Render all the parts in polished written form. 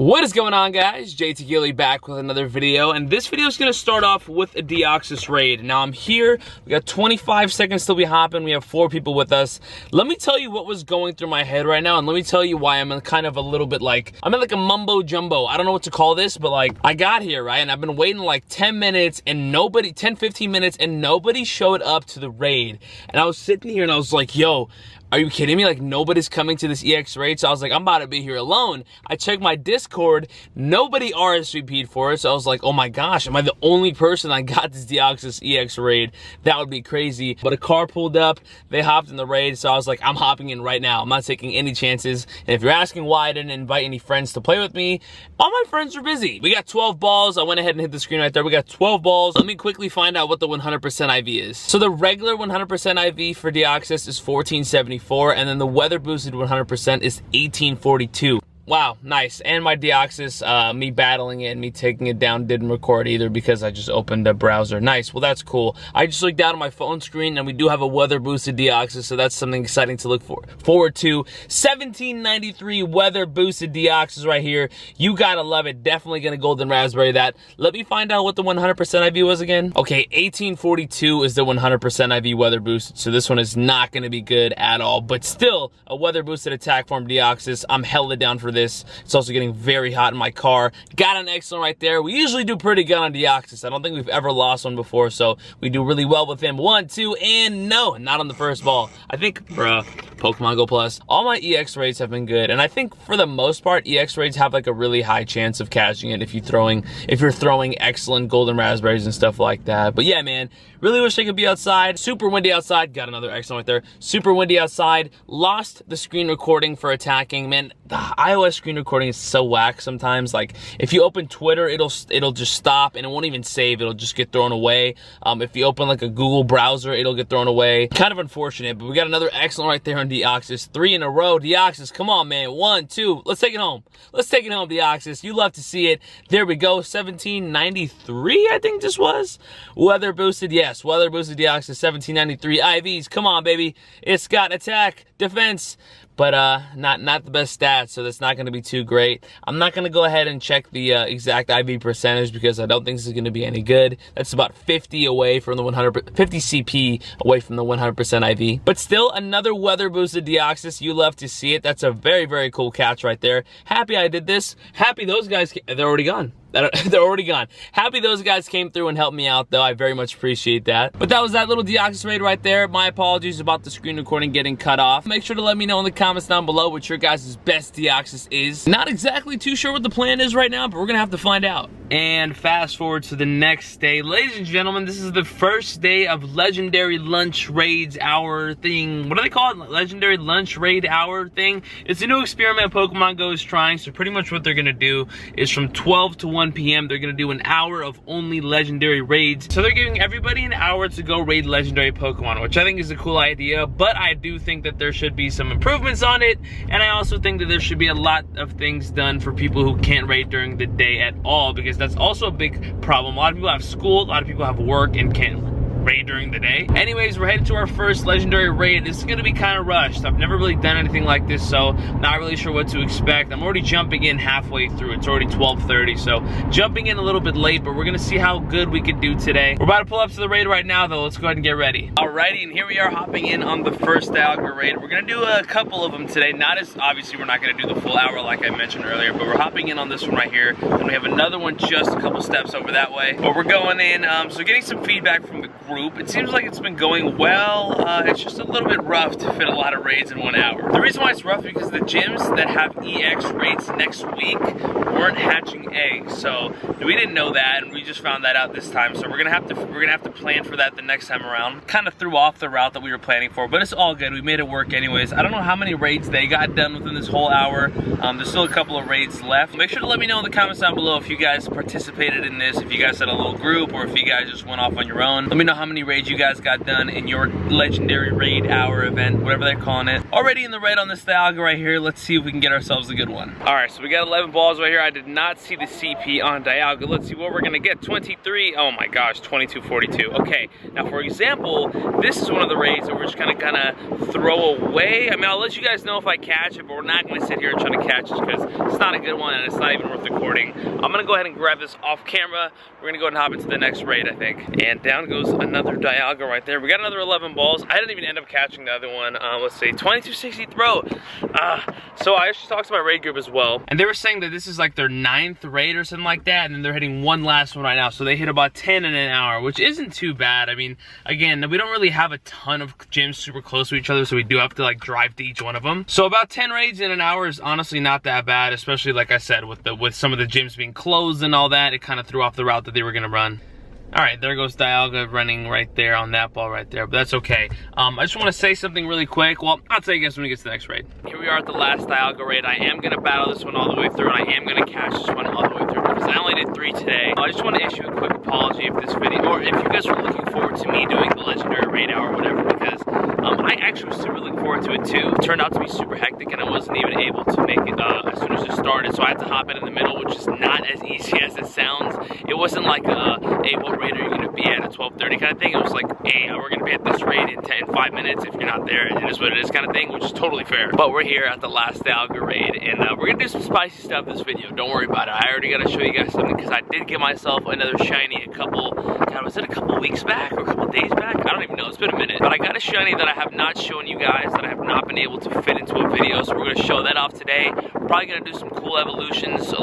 What is going on, guys? JTGily back with another video, and this video is going to start off with a Deoxys Raid. Now I'm here, we got 25 seconds till we hop in, we have 4 people with us. Let me tell you what was going through my head right now, and let me tell you why I'm kind of a little bit like, I'm in like a mumbo jumbo. I don't know what to call this, but like, I got here, right, and I've been waiting like 10 minutes and nobody, 10-15 minutes, and nobody showed up to the raid. And I was sitting here and I was like, yo, are you kidding me? Like, nobody's coming to this EX raid. So I was like, I'm about to be here alone. I checked my Discord. Nobody RSVP'd for it. So I was like, oh my gosh, am I the only person that got this Deoxys EX raid? That would be crazy. But a car pulled up. They hopped in the raid. So I was like, I'm hopping in right now. I'm not taking any chances. And if you're asking why I didn't invite any friends to play with me, all my friends are busy. We got 12 balls. I went ahead and hit the screen right there. We got 12 balls. Let me quickly find out what the 100% IV is. So the regular 100% IV for Deoxys is 1474. And then the weather boosted 100% is 1842. Wow, nice. And my Deoxys, me battling it and me taking it down didn't record either because I just opened a browser. Nice, well that's cool. I just looked down at my phone screen and we do have a weather boosted Deoxys, so that's something exciting to look forward to. 1793 weather boosted Deoxys right here. You gotta love it. Definitely gonna golden raspberry that. Let me find out what the 100% IV was again. Okay, 1842 is the 100% IV weather boosted, so this one is not gonna be good at all, but still a weather boosted attack form Deoxys. I'm hella down for this. It's also getting very hot in my car. Got an excellent right there. We usually do pretty good on Deoxys. I don't think we've ever lost one before, so we do really well with him. 1, 2, and no, not on the first ball. I think, bruh, Pokemon GO Plus. All my EX raids have been good, and I think for the most part, EX raids have like a really high chance of catching it if you're throwing excellent golden raspberries and stuff like that. But yeah, man, really wish I could be outside. Super windy outside. Got another excellent right there. Super windy outside. Lost the screen recording for attacking. Man, the iOS screen recording is so whack sometimes. Like, if you open Twitter, it'll just stop and it won't even save. It'll just get thrown away. If you open like a Google browser, it'll get thrown away. Kind of unfortunate, but we got another excellent right there on Deoxys. 3 in a row. Deoxys, come on, man. 1, 2. Let's take it home. Let's take it home, Deoxys. You love to see it. There we go. 1793, I think this was. Weather boosted, yes. Weather boosted Deoxys. 1793 IVs. Come on, baby. It's got attack, defense, but not the best stats, so that's not going to be too great. I'm not going to go ahead and check the exact IV percentage because I don't think this is going to be any good. That's about 50 away from the 50 CP away from the 100% IV. But still, another weather boosted Deoxys. You love to see it. That's a very, very cool catch right there. Happy I did this. Happy those guys, they're already gone. They're already gone. Happy those guys came through and helped me out, though. I very much appreciate that. But that was that little Deoxys raid right there. My apologies about the screen recording getting cut off. Make sure to let me know in the comments down below what your guys' best Deoxys is. Not exactly too sure what the plan is right now, but we're gonna have to find out. And fast forward to the next day. Ladies and gentlemen, this is the first day of Legendary Lunch Raids Hour thing. What do they call it? Legendary Lunch Raid Hour thing? It's a new experiment Pokemon GO is trying, so pretty much what they're gonna do is from 12 to 1 p.m. they're gonna do an hour of only legendary raids. So they're giving everybody an hour to go raid legendary Pokemon, which I think is a cool idea, but I do think that there should be some improvements on it, and I also think that there should be a lot of things done for people who can't raid during the day at all, because that's also a big problem. A lot of people have school, a lot of people have work and can't raid during the day. Anyways, we're headed to our first legendary raid. This is gonna be kind of rushed. I've never really done anything like this, so not really sure what to expect. I'm already jumping in halfway through. It's already 12:30, so jumping in a little bit late, but we're gonna see how good we can do today. We're about to pull up to the raid right now, though. Let's go ahead and get ready. Alrighty, and here we are hopping in on the first Dialga raid. We're gonna do a couple of them today. Not as, obviously, we're not gonna do the full hour like I mentioned earlier, but we're hopping in on this one right here. And we have another one just a couple steps over that way. But we're going in, so getting some feedback from the group. It seems like it's been going well. It's just a little bit rough to fit a lot of raids in 1 hour. The reason why it's rough is because the gyms that have EX raids next week weren't hatching eggs, so we didn't know that, and we just found that out this time. So we're gonna have to plan for that the next time around. Kind of threw off the route that we were planning for, but it's all good. We made it work anyways. I don't know how many raids they got done within this whole hour. There's still a couple of raids left. Make sure to let me know in the comments down below if you guys participated in this, if you guys had a little group, or if you guys just went off on your own. Let me know how how many raids you guys got done in your legendary raid hour event, whatever they're calling it. Already in the red on this Dialga right here. Let's see if we can get ourselves a good one. All right, so we got 11 balls right here. I did not see the CP on Dialga. Let's see what we're gonna get. 23, oh my gosh, 2242. Okay, now for example, this is one of the raids that we're just gonna throw away. I mean, I'll let you guys know if I catch it, but we're not gonna sit here and try to catch it because it's not a good one and it's not even worth recording. I'm gonna go ahead and grab this off camera. We're gonna go ahead and hop into the next raid, I think. And down goes another Dialga right there. We got another 11 balls. I didn't even end up catching the other one. Let's see, 2260 throw. So I actually talked to my raid group as well, and they were saying that this is like their 9th raid or something like that, and then they're hitting one last one right now. So they hit about 10 in an hour, which isn't too bad. I mean, again, we don't really have a ton of gyms super close to each other, so we do have to like drive to each one of them. So about 10 raids in an hour is honestly not that bad, especially like I said, with some of the gyms being closed and all that. It kind of threw off the route that they were gonna run. All right, there goes Dialga running right there on that ball right there, but that's okay. I just want to say something really quick. Well, I'll tell you guys when we get to the next raid. Here we are at the last Dialga raid. I am going to battle this one all the way through, and I am going to catch this one all the way through because I only did 3 today. I just want to issue a quick apology if this video, or if you guys are looking forward to me doing the legendary raid hour or whatever, because I actually was super looking forward to it too. It turned out to be super hectic, and I wasn't even able to make it as soon as it started, so I had to hop in the middle, which is not as easy as it sounds. It wasn't like hey, what raid are you going to be at 12:30 kind of thing. It was like, hey, we're gonna be at this raid in 5 minutes. If you're not there, it is what it is kind of thing, which is totally fair. But we're here at the last Dialga raid, and we're gonna do some spicy stuff this video. Don't worry about it. I already gotta show you guys something because I did get myself another shiny was it a couple weeks back or a couple days back? I don't even know. It's been a minute. But I got a shiny that I have not shown you guys, that I have not been able to fit into a video. So we're gonna show that off today. We're probably gonna do some cool evolutions,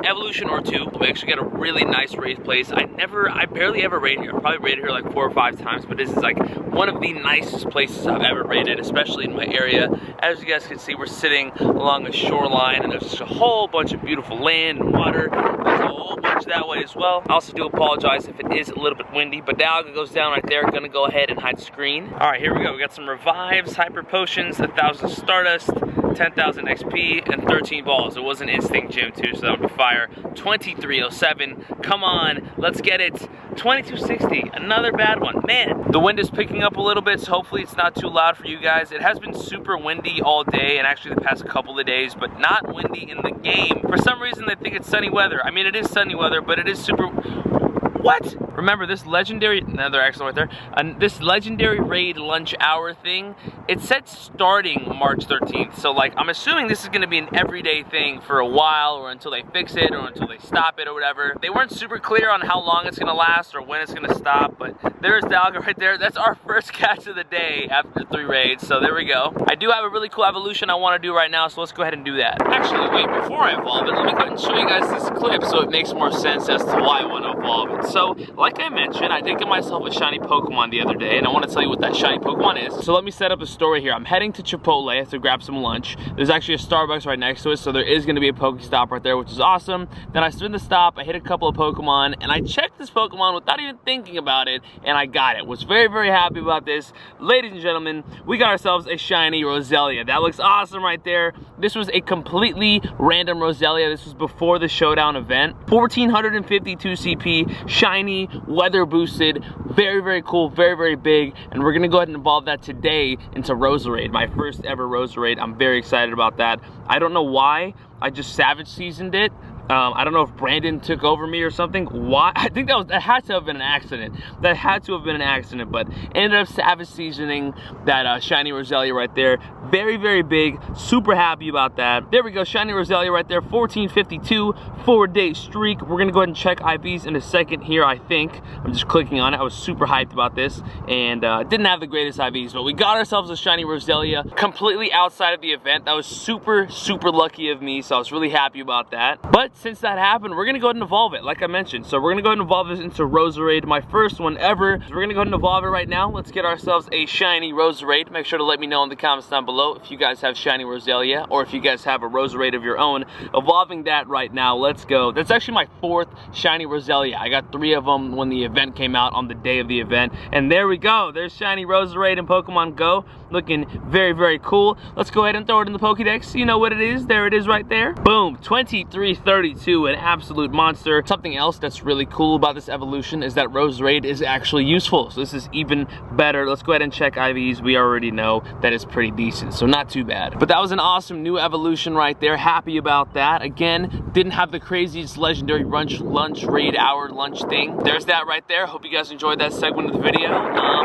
evolution or 2. We actually got a really nice raid place. I barely ever raid here. I probably raided here like 4 or 5 times, but this is like one of the nicest places I've ever raided, especially in my area. As you guys can see, we're sitting along a shoreline, and there's just a whole bunch of beautiful land and water. There's a whole bunch that way as well. I also do apologize if it is a little bit windy, but Dialga goes down right there. Gonna go ahead and hide screen. All right, here we go. We got some revives, hyper potions, 1,000 stardust, 10,000 XP, and 13 balls. It was an instinct gym too, so that would be fire. 2307. Come on, let's get it. 2260. Another bad one. Man, the wind is picking up a little bit, so hopefully it's not too loud for you guys. It has been super windy all day, and actually the past couple of days, but not windy in the game. For some reason, they think it's sunny weather. I mean, it is sunny weather, but it is super... What? Remember this legendary, another excellent right there, and this legendary raid lunch hour thing, it said starting March 13th. So like, I'm assuming this is gonna be an everyday thing for a while, or until they fix it, or until they stop it, or whatever. They weren't super clear on how long it's gonna last, or when it's gonna stop, but there's Dialga right there. That's our first catch of the day after 3 raids, so there we go. I do have a really cool evolution I wanna do right now, so let's go ahead and do that. Actually, wait, before I evolve it, let me go ahead and show you guys this clip so it makes more sense as to why I wanna evolve it. So, like I mentioned, I did get myself a shiny Pokemon the other day, and I want to tell you what that shiny Pokemon is. So let me set up a story here. I'm heading to Chipotle to grab some lunch. There's actually a Starbucks right next to it, so there is going to be a Pokestop right there, which is awesome. Then I spin the stop, I hit a couple of Pokemon, and I checked this Pokemon without even thinking about it, and I got it. Was very, very happy about this. Ladies and gentlemen, we got ourselves a shiny Roselia. That looks awesome right there. This was a completely random Roselia. This was before the Showdown event. 1452 CP, shiny, weather boosted, very, very cool, very, very big, and we're gonna go ahead and evolve that today into Roserade, my first ever Roserade. I'm very excited about that. I don't know why, I just Savage seasoned it. I don't know if Brandon took over me or something. Why? I think that had to have been an accident. That had to have been an accident, but ended up Savage seasoning that shiny Roselia right there. Very, very big. Super happy about that. There we go, shiny Roselia right there. 1452, 4-day streak. We're gonna go ahead and check IVs in a second here, I think. I'm just clicking on it. I was super hyped about this, and didn't have the greatest IVs, but we got ourselves a shiny Roselia completely outside of the event. That was super, super lucky of me, so I was really happy about that. But since that happened, we're gonna go ahead and evolve it, like I mentioned. So we're gonna go ahead and evolve this into Roserade, my first one ever. So we're gonna go ahead and evolve it right now. Let's get ourselves a shiny Roserade. Make sure to let me know in the comments down below if you guys have shiny Roselia, or if you guys have a Roserade of your own. Evolving that right now, let's go. That's actually my 4th shiny Roselia. I got 3 of them when the event came out on the day of the event. And there we go, there's shiny Roserade in Pokemon GO. Looking very, very cool. Let's go ahead and throw it in the Pokédex. You know what it is, there it is right there. Boom, 2330. 32, an absolute monster. Something else that's really cool about this evolution is that Rose Raid is actually useful, so this is even better. Let's go ahead and check IVs. We already know that it's pretty decent, so not too bad. But that was an awesome new evolution right there. Happy about that. Again, didn't have the craziest legendary lunch raid hour lunch thing. There's that right there. Hope you guys enjoyed that segment of the video.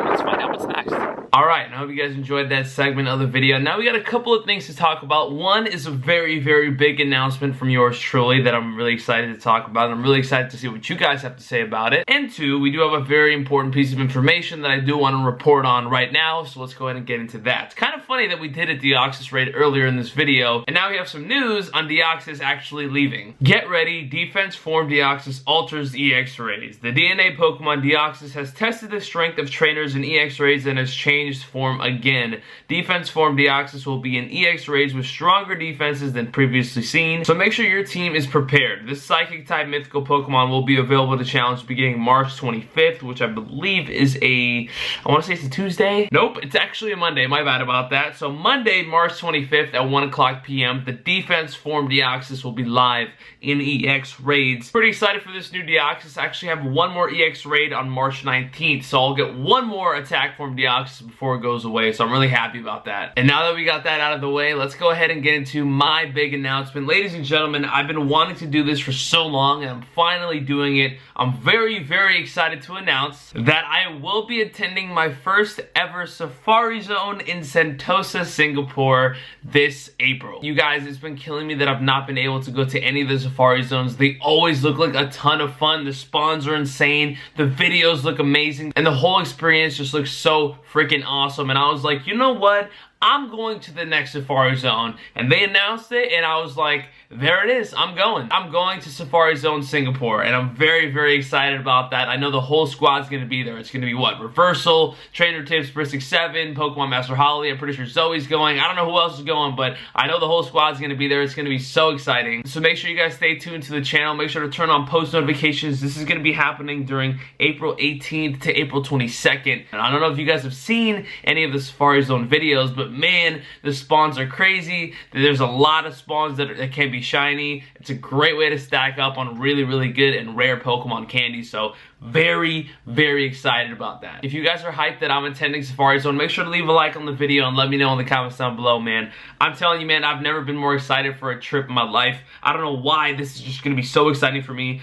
Let's find out what's next. All right, I hope you guys enjoyed that segment of the video. Now we got a couple of things to talk about. One is a very, very big announcement from yours truly that I'm really excited to talk about. I'm really excited to see what you guys have to say about it. And two, we do have a very important piece of information that I do want to report on right now, so let's go ahead and get into that. It's kind of funny that we did a Deoxys raid earlier in this video, and now we have some news on Deoxys actually leaving. Get ready, defense form Deoxys alters EX raids. The DNA Pokemon Deoxys has tested the strength of trainers in EX raids and has changed form again. Defense form Deoxys will be in EX raids with stronger defenses than previously seen, so make sure your team is prepared. This Psychic type mythical Pokemon will be available to challenge beginning March 25th, which I believe is I want to say it's a Tuesday? Nope, it's actually a Monday. My bad about that. So Monday, March 25th at 1:00 p.m., the defense form Deoxys will be live in EX raids. Pretty excited for this new Deoxys. I actually have one more EX raid on March 19th, so I'll get one more attack form Deoxys before it goes away, so I'm really happy about that. And now that we got that out of the way, let's go ahead and get into my big announcement. Ladies and gentlemen, I've been wanting to do this for so long, and I'm finally doing it. I'm very, very excited to announce that I will be attending my first ever Safari Zone in Sentosa, Singapore this April. You guys, it's been killing me that I've not been able to go to any of the Safari Zones. They always look like a ton of fun. The spawns are insane. The videos look amazing. And the whole experience just looks so freaking awesome. And I was like, you know what? I'm going to the next Safari Zone. And they announced it, and I was like, there it is, I'm going. I'm going to Safari Zone Singapore, and I'm very, very excited about that. I know the whole squad's gonna be there. It's gonna be what? Reversal, Trainer Tips, Bristic 7, Pokemon Master Holly. I'm pretty sure Zoe's going. I don't know who else is going, but I know the whole squad's gonna be there. It's gonna be so exciting. So make sure you guys stay tuned to the channel. Make sure to turn on post notifications. This is gonna be happening during April 18th to April 22nd. And I don't know if you guys have seen any of the Safari Zone videos, but man, the spawns are crazy. There's a lot of spawns that can be shiny. It's a great way to stack up on really, really good and rare Pokemon candy. So very, very excited about that. If you guys are hyped that I'm attending Safari Zone, make sure to leave a like on the video and let me know in the comments down below, man. I'm telling you, man, I've never been more excited for a trip in my life. I don't know why. This is just going to be so exciting for me.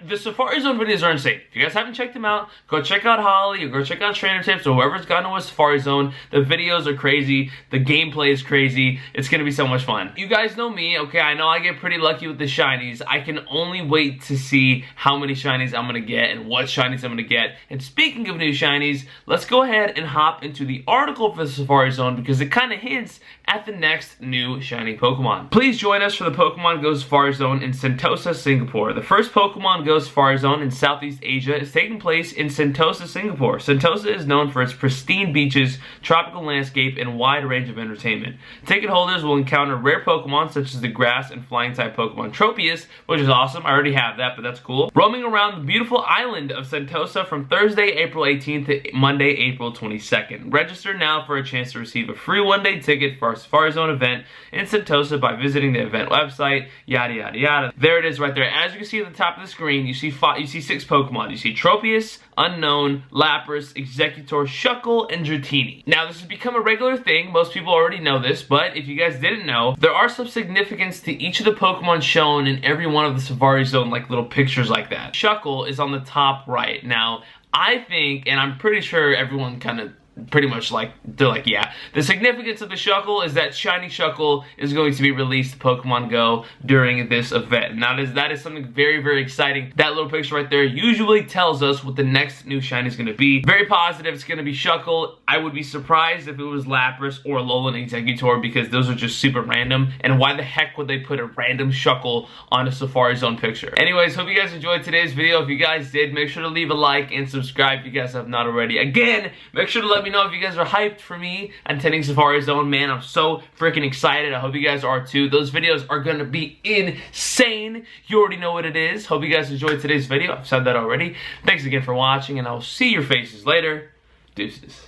The Safari Zone videos are insane. If you guys haven't checked them out, go check out Holly or go check out Trainer Tips or whoever's gone to a Safari Zone. The videos are crazy. The gameplay is crazy. It's going to be so much fun. You guys know me, okay? I know I get pretty lucky with the shinies. I can only wait to see how many shinies I'm going to get and what shinies I'm going to get. And speaking of new shinies, let's go ahead and hop into the article for the Safari Zone because it kind of hints at the next new shiny Pokemon. Please join us for the Pokemon GO Safari Zone in Sentosa, Singapore. The first Pokemon GO Safari Zone in Southeast Asia is taking place in Sentosa, Singapore. Sentosa is known for its pristine beaches, tropical landscape, and wide range of entertainment. Ticket holders will encounter rare Pokemon such as the grass and flying type Pokemon Tropius, which is awesome. I already have that, but that's cool. Roaming around the beautiful island of Sentosa from Thursday, April 18th to Monday, April 22nd. Register now for a chance to receive a free one-day ticket for our Safari Zone event in Sentosa by visiting the event website, yada, yada, yada. There it is right there. As you can see at the top of the screen, you see 6 Pokemon. You see Tropius, Unknown, Lapras, Executor, Shuckle, and Dratini. Now, this has become a regular thing. Most people already know this, but if you guys didn't know, there are some significance to each of the Pokemon shown in every one of the Safari Zone, like little pictures like that. Shuckle is on the top right. Now, I think, and I'm pretty sure everyone kind of pretty much like, they're like, yeah. The significance of the Shuckle is that Shiny Shuckle is going to be released to Pokemon GO during this event. Now that is something very, very exciting. That little picture right there usually tells us what the next new Shiny is going to be. Very positive it's going to be Shuckle. I would be surprised if it was Lapras or Alolan Executor because those are just super random. And why the heck would they put a random Shuckle on a Safari Zone picture? Anyways, hope you guys enjoyed today's video. If you guys did, make sure to leave a like and subscribe if you guys have not already. Again, make sure to let me know if you guys are hyped for me attending Safari Zone. Man, I'm so freaking excited. I hope you guys are too. Those videos are gonna be insane. You already know what it is. Hope you guys enjoyed today's video. I've said that already. Thanks again for watching, and I will see your faces later. Deuces.